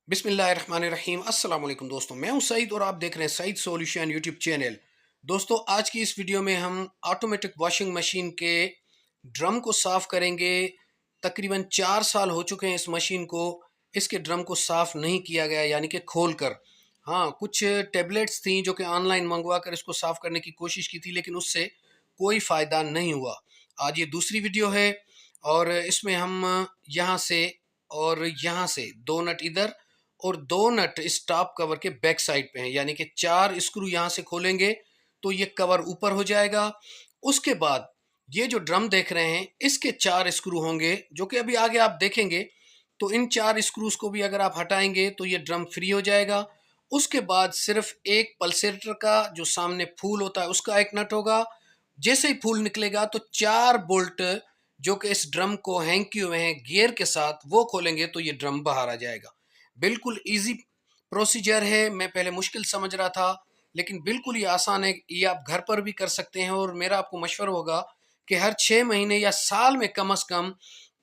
बिस्मिल्लाहिर्रहमानिर्रहीम। अस्सलाम वालेकुम दोस्तों, मैं हूं सईद और आप देख रहे हैं सईद सॉल्यूशन यूट्यूब चैनल। दोस्तों, आज की इस वीडियो में हम ऑटोमेटिक वॉशिंग मशीन के ड्रम को साफ़ करेंगे। तकरीबन 4 साल हो चुके हैं इस मशीन को, इसके ड्रम को साफ़ नहीं किया गया, यानी कि खोल कर। हाँ, कुछ टेबलेट्स थी जो कि ऑनलाइन मंगवा कर इसको साफ़ करने की कोशिश की थी, लेकिन उससे कोई फ़ायदा नहीं हुआ। आज ये दूसरी वीडियो है और इसमें हम यहाँ से और यहाँ से दो नट इधर और दो नट इस टॉप कवर के बैक साइड पे हैं, यानी कि 4 स्क्रू यहाँ से खोलेंगे तो ये कवर ऊपर हो जाएगा। उसके बाद ये जो ड्रम देख रहे हैं इसके 4 स्क्रू होंगे जो कि अभी आगे आप देखेंगे। तो इन 4 स्क्रूज को भी अगर आप हटाएंगे तो ये ड्रम फ्री हो जाएगा। उसके बाद सिर्फ एक पल्सेटर का जो सामने फूल होता है उसका एक नट होगा। जैसे ही फूल निकलेगा तो 4 बोल्ट जो कि इस ड्रम को हैंग किए हुए हैं गियर के साथ वो खोलेंगे तो ये ड्रम बाहर आ जाएगा। बिल्कुल इजी प्रोसीजर है। मैं पहले मुश्किल समझ रहा था, लेकिन बिल्कुल ही आसान है। ये आप घर पर भी कर सकते हैं और मेरा आपको मशवरा होगा कि हर 6 महीने या साल में कम से कम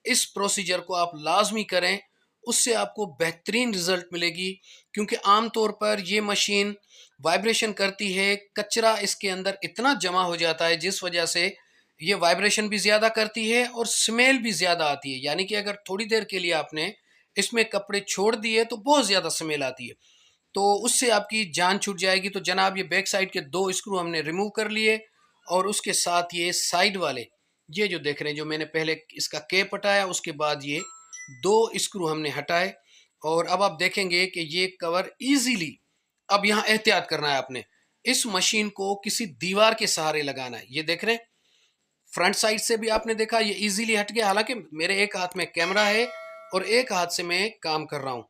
इस प्रोसीजर को आप लाजमी करें। उससे आपको बेहतरीन रिजल्ट मिलेगी, क्योंकि आमतौर पर ये मशीन वाइब्रेशन करती है, कचरा इसके अंदर इतना जमा हो जाता है जिस वजह से ये वाइब्रेशन भी ज़्यादा करती है और स्मेल भी ज़्यादा आती है। यानी कि अगर थोड़ी देर के लिए आपने इसमें कपड़े छोड़ दिए तो बहुत ज़्यादा स्मेल आती है, तो उससे आपकी जान छूट जाएगी। तो जनाब, ये बैक साइड के 2 स्क्रू हमने रिमूव कर लिए और उसके साथ ये साइड वाले, ये जो देख रहे हैं, जो मैंने पहले इसका कैप हटाया उसके बाद ये 2 स्क्रू हमने हटाए। और अब आप देखेंगे कि ये कवर इजीली, अब यहाँ एहतियात करना है आपने, इस मशीन को किसी दीवार के सहारे लगाना है। ये देख रहे हैं, फ्रंट साइड से भी आपने देखा ये इजीली हट गया, हालांकि मेरे एक हाथ में कैमरा है और एक हाथ से मैं काम कर रहा हूं।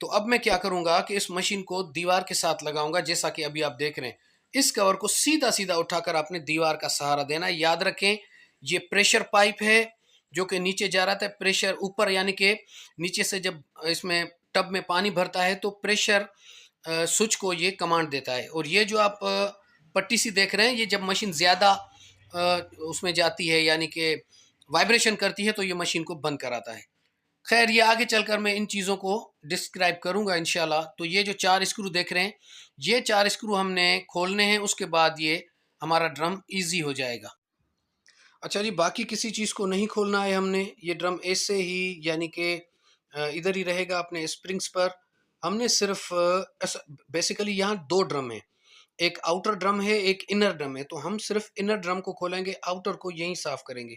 तो अब मैं क्या करूंगा कि इस मशीन को दीवार के साथ लगाऊंगा, जैसा कि अभी आप देख रहे हैं। इस कवर को सीधा सीधा उठाकर आपने दीवार का सहारा देना है। याद रखें, ये प्रेशर पाइप है जो कि नीचे जा रहा था, प्रेशर ऊपर, यानी कि नीचे से जब इसमें टब में पानी भरता है तो प्रेशर स्विच को ये कमांड देता है। और ये जो आप पट्टी सी देख रहे हैं, ये जब मशीन ज़्यादा उसमें जाती है, यानी कि वाइब्रेशन करती है, तो ये मशीन को बंद कराता है। खैर, ये आगे चलकर मैं इन चीज़ों को डिस्क्राइब करूंगा इंशाल्लाह। तो ये जो 4 स्क्रू देख रहे हैं, ये 4 स्क्रू हमने खोलने हैं, उसके बाद ये हमारा ड्रम इजी हो जाएगा। अच्छा जी, बाकी किसी चीज़ को नहीं खोलना है हमने। ये ड्रम ऐसे ही, यानी कि इधर ही रहेगा अपने स्प्रिंग्स पर। हमने सिर्फ बेसिकली यहाँ 2 ड्रम है, एक आउटर ड्रम है, एक इनर ड्रम है। तो हम सिर्फ इनर ड्रम को खोलेंगे, आउटर को यहीं साफ करेंगे।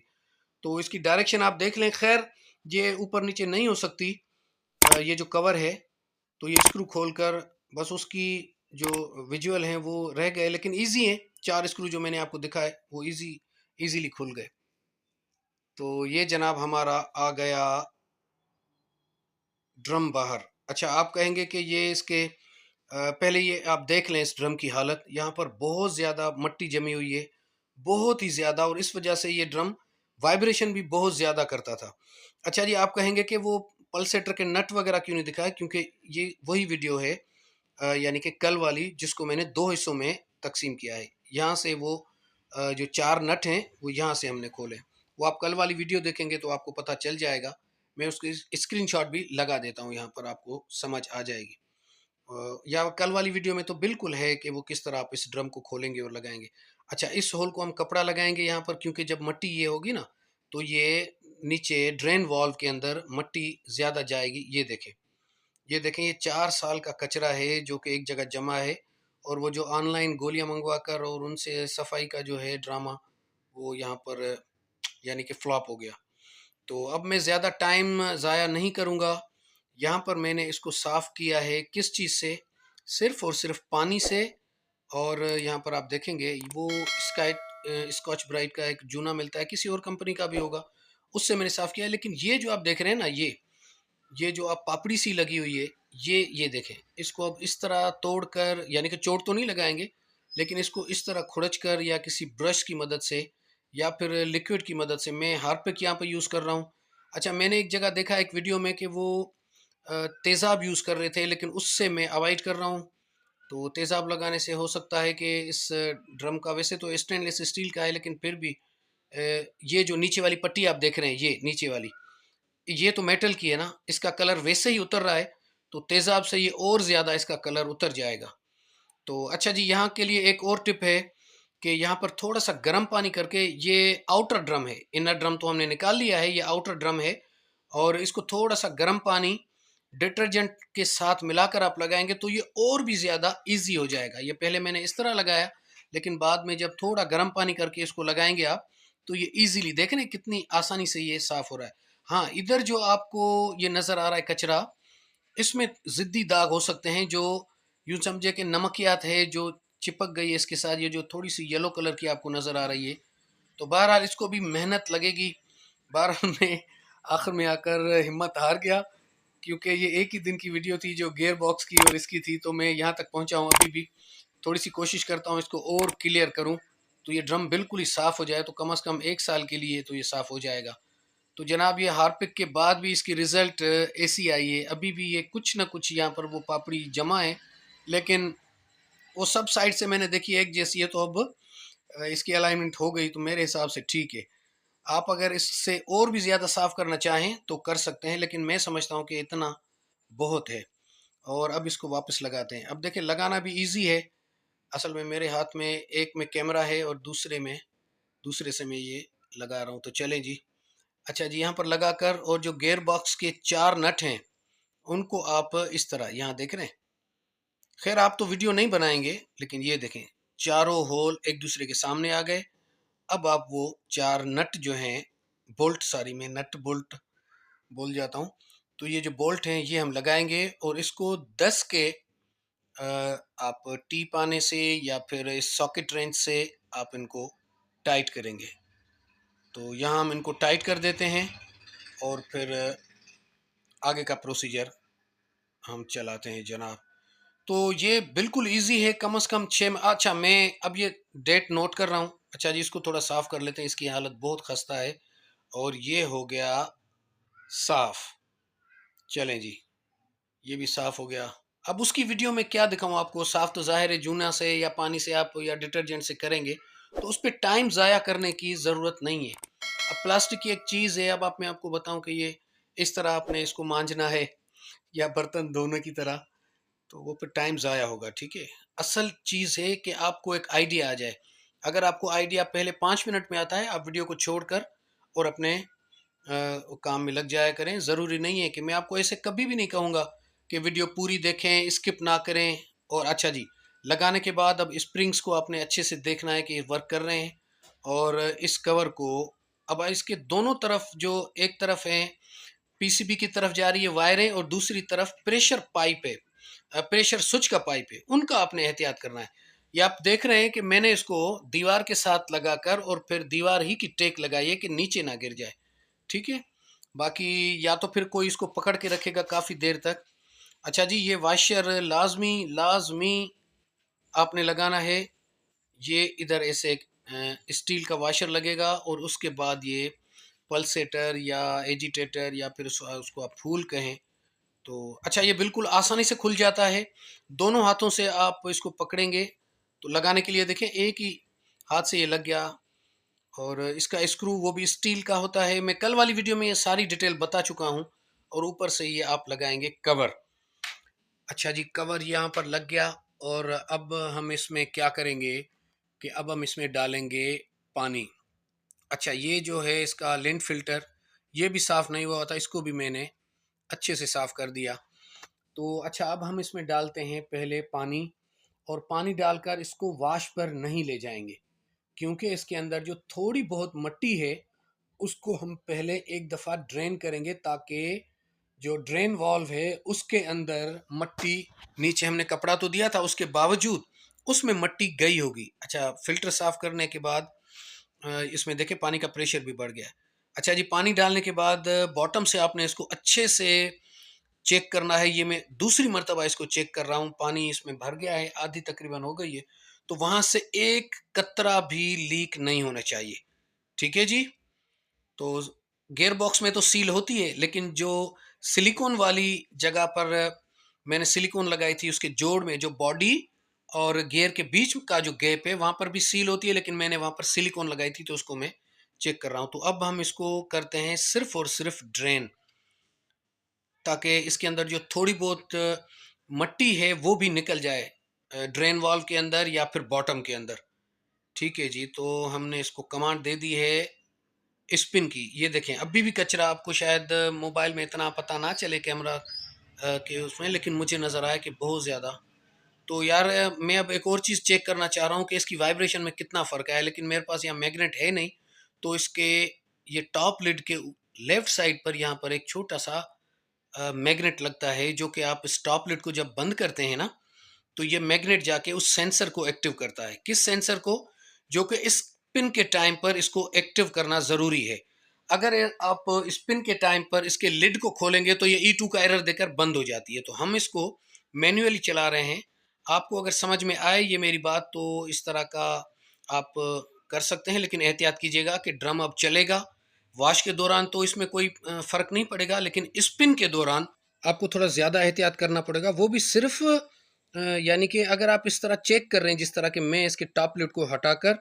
तो इसकी डायरेक्शन आप देख लें। खैर, ये ऊपर नीचे नहीं हो सकती, ये जो कवर है। तो ये स्क्रू खोलकर बस उसकी जो विजुअल हैं वो रह गए, लेकिन इजी है। 4 स्क्रू जो मैंने आपको दिखाए वो इजीली खुल गए। तो ये जनाब हमारा आ गया ड्रम बाहर। अच्छा, आप कहेंगे कि ये इसके पहले ये आप देख लें इस ड्रम की हालत। यहाँ पर बहुत ज़्यादा मट्टी जमी हुई है, बहुत ही ज़्यादा, और इस वजह से ये ड्रम वाइब्रेशन भी बहुत ज़्यादा करता था। अच्छा जी, आप कहेंगे कि वो पल्सेटर के नट वगैरह क्यों नहीं दिखाए, क्योंकि ये वही वीडियो है, यानी कि कल वाली, जिसको मैंने 2 हिस्सों में तकसीम किया है। यहाँ से वो जो 4 नट हैं वो यहाँ से हमने खोले। वो आप कल वाली वीडियो देखेंगे तो आपको पता चल जाएगा। मैं उसकी स्क्रीनशॉट भी लगा देता हूँ, यहाँ पर आपको समझ आ जाएगी। या कल वाली वीडियो में तो बिल्कुल है कि वो किस तरह आप इस ड्रम को खोलेंगे और लगाएंगे। अच्छा, इस होल को हम कपड़ा लगाएंगे यहाँ पर, क्योंकि जब मट्टी ये होगी ना तो ये नीचे ड्रेन वॉल्व के अंदर मट्टी ज़्यादा जाएगी। ये देखें, ये 4 साल का कचरा है जो कि एक जगह जमा है। और वो जो ऑनलाइन गोलियां मंगवा कर और उनसे सफाई का जो है ड्रामा, वो यहाँ पर यानी कि फ्लॉप हो गया। तो अब मैं ज़्यादा टाइम ज़ाया नहीं करूँगा। यहाँ पर मैंने इसको साफ़ किया है किस चीज़ से, सिर्फ़ और सिर्फ पानी से। और यहाँ पर आप देखेंगे वो स्कॉच ब्राइट का एक जूना मिलता है, किसी और कंपनी का भी होगा, उससे मैंने साफ़ किया है। लेकिन ये जो आप देख रहे हैं ना, ये जो आप पापड़ी सी लगी हुई है, ये देखें, इसको अब इस तरह तोड़कर, यानी कि चोट तो नहीं लगाएंगे, लेकिन इसको इस तरह खुरच कर या किसी ब्रश की मदद से या फिर लिक्विड की मदद से, मैं हार्पिक यहाँ पे यूज़ कर रहा हूँ। अच्छा, मैंने एक जगह देखा एक वीडियो में कि वो तेज़ाब यूज़ कर रहे थे, लेकिन उससे मैं अवॉइड कर रहा हूँ। तो तेज़ाब लगाने से हो सकता है कि इस ड्रम का, वैसे तो स्टेनलेस स्टील का है, लेकिन फिर भी ये जो नीचे वाली पट्टी आप देख रहे हैं, ये नीचे वाली, ये तो मेटल की है ना, इसका कलर वैसे ही उतर रहा है। तो तेज़ाब से ये और ज़्यादा इसका कलर उतर जाएगा। तो अच्छा जी, यहाँ के लिए एक और टिप है कि यहाँ पर थोड़ा सा गर्म पानी करके, ये आउटर ड्रम है, इनर ड्रम तो हमने निकाल लिया है, ये आउटर ड्रम है, और इसको थोड़ा सा गर्म पानी डिटर्जेंट के साथ मिलाकर आप लगाएंगे तो ये और भी ज़्यादा इजी हो जाएगा। ये पहले मैंने इस तरह लगाया, लेकिन बाद में जब थोड़ा गर्म पानी करके इसको लगाएंगे आप, तो ये इजीली देख रहे हैं कितनी आसानी से ये साफ़ हो रहा है। हाँ, इधर जो आपको ये नज़र आ रहा है कचरा, इसमें ज़िद्दी दाग हो सकते हैं, जो यूँ समझे कि नमकियात है जो चिपक गई है इसके साथ, ये जो थोड़ी सी येलो कलर की आपको नज़र आ रही है। तो बहरहाल इसको भी मेहनत लगेगी। बहरहाल मैं आखिर में आकर हिम्मत हार गया, क्योंकि ये एक ही दिन की वीडियो थी जो गियर बॉक्स की और इसकी थी, तो मैं यहाँ तक पहुँचा हूँ। अभी भी थोड़ी सी कोशिश करता हूँ इसको और क्लियर करूँ, तो ये ड्रम बिल्कुल ही साफ़ हो जाए, तो कम से कम 1 साल के लिए तो ये साफ़ हो जाएगा। तो जनाब, ये हार्पिक के बाद भी इसकी रिज़ल्ट ऐसी आई है, अभी भी ये कुछ ना कुछ यहाँ पर वो पापड़ी जमा है, लेकिन वो सब साइड से मैंने देखी एक जैसी है, तो अब इसकी अलाइनमेंट हो गई, तो मेरे हिसाब से ठीक है। आप अगर इससे और भी ज़्यादा साफ़ करना चाहें तो कर सकते हैं, लेकिन मैं समझता हूँ कि इतना बहुत है। और अब इसको वापस लगाते हैं। अब देखिए, लगाना भी ईजी है। असल में मेरे हाथ में एक में कैमरा है और दूसरे से मैं ये लगा रहा हूँ, तो चलें जी। अच्छा जी, यहाँ पर लगाकर, और जो गियर बॉक्स के 4 नट हैं उनको आप इस तरह यहाँ देख रहे हैं। खैर, आप तो वीडियो नहीं बनाएंगे, लेकिन ये देखें, चारों होल एक दूसरे के सामने आ गए। अब आप वो 4 नट जो हैं, बोल्ट, सॉरी मैं नट बोल्ट बोल जाता हूँ, तो ये जो बोल्ट हैं ये हम लगाएंगे, और इसको 10 के आप टी पाने से या फिर इस सॉकेट रेंच से आप इनको टाइट करेंगे। तो यहाँ हम इनको टाइट कर देते हैं, और फिर आगे का प्रोसीजर हम चलाते हैं जनाब। तो ये बिल्कुल इजी है, कम से कम 6 में। अच्छा, मैं अब ये डेट नोट कर रहा हूँ। अच्छा जी, इसको थोड़ा साफ़ कर लेते हैं, इसकी हालत बहुत खस्ता है। और ये हो गया साफ़। चलें जी, ये भी साफ़ हो गया। अब उसकी वीडियो में क्या दिखाऊँ आपको, साफ़ तो ज़ाहिर है जूना से या पानी से आप या डिटर्जेंट से करेंगे, तो उस पे टाइम ज़ाया करने की ज़रूरत नहीं है। अब प्लास्टिक की एक चीज़ है, अब आप मैं आपको बताऊँ कि ये इस तरह आपने इसको मांजना है या बर्तन धोने की तरह, तो वो फिर टाइम ज़ाया होगा, ठीक है। असल चीज़ है कि आपको एक आइडिया आ जाए। अगर आपको आइडिया पहले 5 मिनट में आता है, आप वीडियो को छोड़कर और अपने काम में लग जाया करें। ज़रूरी नहीं है कि, मैं आपको ऐसे कभी भी नहीं कहूँगा कि वीडियो पूरी देखें, स्किप ना करें। और अच्छा जी, लगाने के बाद अब स्प्रिंग्स को आपने अच्छे से देखना है कि वर्क कर रहे हैं। और इस कवर को अब इसके दोनों तरफ, जो एक तरफ है पीसीबी की तरफ जा रही है वायरें, और दूसरी तरफ प्रेशर पाइप है, प्रेशर स्विच का पाइप है, उनका आपने एहतियात करना है। ये आप देख रहे हैं कि मैंने इसको दीवार के साथ लगाकर और फिर दीवार ही की टेक लगाई है कि नीचे ना गिर जाए, ठीक है। बाकी या तो फिर कोई इसको पकड़ के रखेगा काफ़ी देर तक। अच्छा जी, ये वाशर लाजमी लाजमी आपने लगाना है। ये इधर ऐसे एक स्टील का वाशर लगेगा, और उसके बाद ये पल्सेटर या एजिटेटर या फिर उसको आप फूल कहें, तो अच्छा, ये बिल्कुल आसानी से खुल जाता है। दोनों हाथों से आप इसको पकड़ेंगे तो लगाने के लिए देखें, एक ही हाथ से ये लग गया। और इसका स्क्रू वो भी स्टील का होता है, मैं कल वाली वीडियो में ये सारी डिटेल बता चुका हूँ। और ऊपर से ये आप लगाएंगे कवर। अच्छा जी, कवर यहाँ पर लग गया। और अब हम इसमें क्या करेंगे कि अब हम इसमें डालेंगे पानी। अच्छा, ये जो है इसका लिंट फिल्टर, ये भी साफ़ नहीं हुआ था, इसको भी मैंने अच्छे से साफ़ कर दिया। तो अच्छा, अब हम इसमें डालते हैं पहले पानी। और पानी डालकर इसको वाश पर नहीं ले जाएंगे, क्योंकि इसके अंदर जो थोड़ी बहुत मिट्टी है उसको हम पहले एक दफ़ा ड्रेन करेंगे, ताकि जो ड्रेन वाल्व है उसके अंदर मिट्टी, नीचे हमने कपड़ा तो दिया था, उसके बावजूद उसमें मिट्टी गई होगी। अच्छा, फिल्टर साफ़ करने के बाद इसमें देखिए पानी का प्रेशर भी बढ़ गया। अच्छा जी, पानी डालने के बाद बॉटम से आपने इसको अच्छे से चेक करना है। ये मैं दूसरी मर्तबा इसको चेक कर रहा हूँ, पानी इसमें भर गया है, आधी तकरीबन हो गई है, तो वहां से एक कतरा भी लीक नहीं होना चाहिए, ठीक है जी। तो गियर बॉक्स में तो सील होती है, लेकिन जो सिलिकॉन वाली जगह पर मैंने सिलिकॉन लगाई थी, उसके जोड़ में जो बॉडी और गियर के बीच का जो गैप है वहां पर भी सील होती है, लेकिन मैंने वहां पर सिलिकॉन लगाई थी, तो उसको मैं चेक कर रहा हूँ। तो अब हम इसको करते हैं सिर्फ और सिर्फ ड्रेन, ताकि इसके अंदर जो थोड़ी बहुत मट्टी है वो भी निकल जाए ड्रेन वाल्व के अंदर या फिर बॉटम के अंदर। ठीक है जी, तो हमने इसको कमांड दे दी है स्पिन की। ये देखें अभी भी कचरा, आपको शायद मोबाइल में इतना पता ना चले कैमरा के उसमें, लेकिन मुझे नज़र आया कि बहुत ज़्यादा। तो यार मैं अब एक और चीज़ चेक करना चाह रहा हूँ कि इसकी वाइब्रेशन में कितना फ़र्क आया, लेकिन मेरे पास यहाँ मैग्नेट है नहीं। तो इसके ये टॉप लिड के लेफ्ट साइड पर यहाँ पर एक छोटा सा मैग्नेट लगता है, जो कि आप इस टॉप लिड को जब बंद करते हैं ना, तो ये मैग्नेट जाके उस सेंसर को एक्टिव करता है। किस सेंसर को? जो कि इस स्पिन के टाइम पर इसको एक्टिव करना ज़रूरी है। अगर आप स्पिन के टाइम पर इसके लिड को खोलेंगे तो ये E2 का एरर देकर बंद हो जाती है। तो हम इसको मैन्युअली चला रहे हैं। आपको अगर समझ में आए ये मेरी बात, तो इस तरह का आप कर सकते हैं, लेकिन एहतियात कीजिएगा कि ड्रम अब चलेगा। वॉश के दौरान तो इसमें कोई फ़र्क नहीं पड़ेगा, लेकिन स्पिन के दौरान आपको थोड़ा ज़्यादा एहतियात करना पड़ेगा। वो भी सिर्फ यानी कि अगर आप इस तरह चेक कर रहे हैं जिस तरह कि मैं इसके टॉप लिड को हटाकर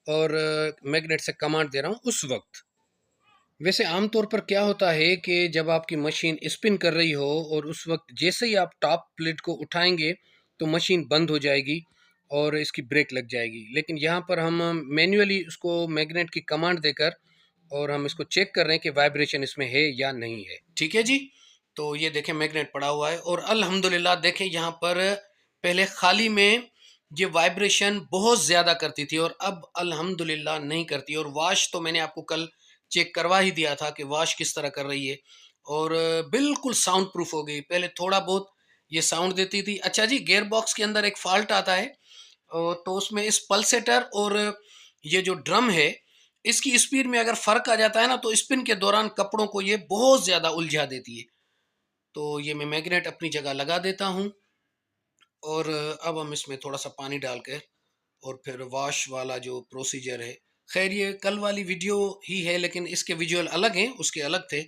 और मैग्नेट से कमांड दे रहा हूँ उस वक्त। वैसे आमतौर पर क्या होता है कि जब आपकी मशीन स्पिन कर रही हो और उस वक्त जैसे ही आप टॉप लिड को उठाएंगे तो मशीन बंद हो जाएगी और इसकी ब्रेक लग जाएगी। लेकिन यहाँ पर हम मैन्युअली उसको मैग्नेट की कमांड देकर और हम इसको चेक कर रहे हैं कि वाइब्रेशन इसमें है या नहीं है। ठीक है जी, तो ये देखें मैग्नेट पड़ा हुआ है और अल्हम्दुलिल्लाह देखें यहाँ पर पहले खाली में ये वाइब्रेशन बहुत ज़्यादा करती थी और अब अल्हम्दुलिल्लाह नहीं करती। और वॉश तो मैंने आपको कल चेक करवा ही दिया था कि वॉश किस तरह कर रही है और बिल्कुल साउंड प्रूफ हो गई। पहले थोड़ा बहुत ये साउंड देती थी। अच्छा जी, गियर बॉक्स के अंदर एक फॉल्ट आता है तो उसमें इस पल्सेटर और ये जो ड्रम है इसकी स्पीड में अगर फर्क आ जाता है ना, तो स्पिन के दौरान कपड़ों को ये बहुत ज़्यादा उलझा देती है। तो ये मैं मैग्नेट अपनी जगह लगा देता हूँ और अब हम इसमें थोड़ा सा पानी डालकर और फिर वॉश वाला जो प्रोसीजर है, खैर ये कल वाली वीडियो ही है लेकिन इसके विजुअल अलग हैं, उसके अलग थे।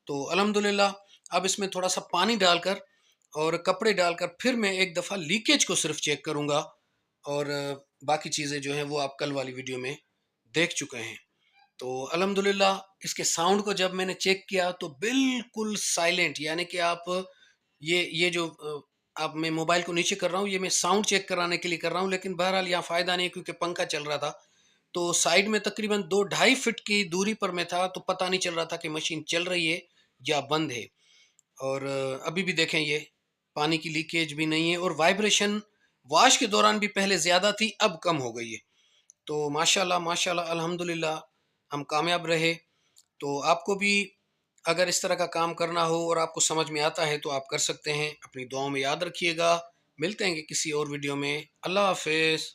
तो अल्हम्दुलिल्लाह अब इसमें थोड़ा सा पानी डालकर और कपड़े डालकर फिर मैं एक दफ़ा लीकेज को सिर्फ चेक करूँगा और बाकी चीज़ें जो हैं वो आप कल वाली वीडियो में देख चुके हैं। तो अल्हम्दुलिल्लाह इसके साउंड को जब मैंने चेक किया तो बिल्कुल साइलेंट, यानी कि आप ये जो अब मैं मोबाइल को नीचे कर रहा हूँ, ये मैं साउंड चेक कराने के लिए कर रहा हूँ, लेकिन बहरहाल यहाँ फ़ायदा नहीं क्योंकि पंखा चल रहा था। तो साइड में तकरीबन 2 ढाई फीट की दूरी पर मैं था, तो पता नहीं चल रहा था कि मशीन चल रही है या बंद है। और अभी भी देखें ये पानी की लीकेज भी नहीं है और वाइब्रेशन वॉश के दौरान भी पहले ज़्यादा थी, अब कम हो गई है। तो माशाल्लाह माशाल्लाह अल्हम्दुलिल्लाह हम कामयाब रहे। तो आपको भी अगर इस तरह का काम करना हो और आपको समझ में आता है तो आप कर सकते हैं। अपनी दुआओं में याद रखिएगा। मिलते हैं कि किसी और वीडियो में। अल्लाह हाफ़िज़।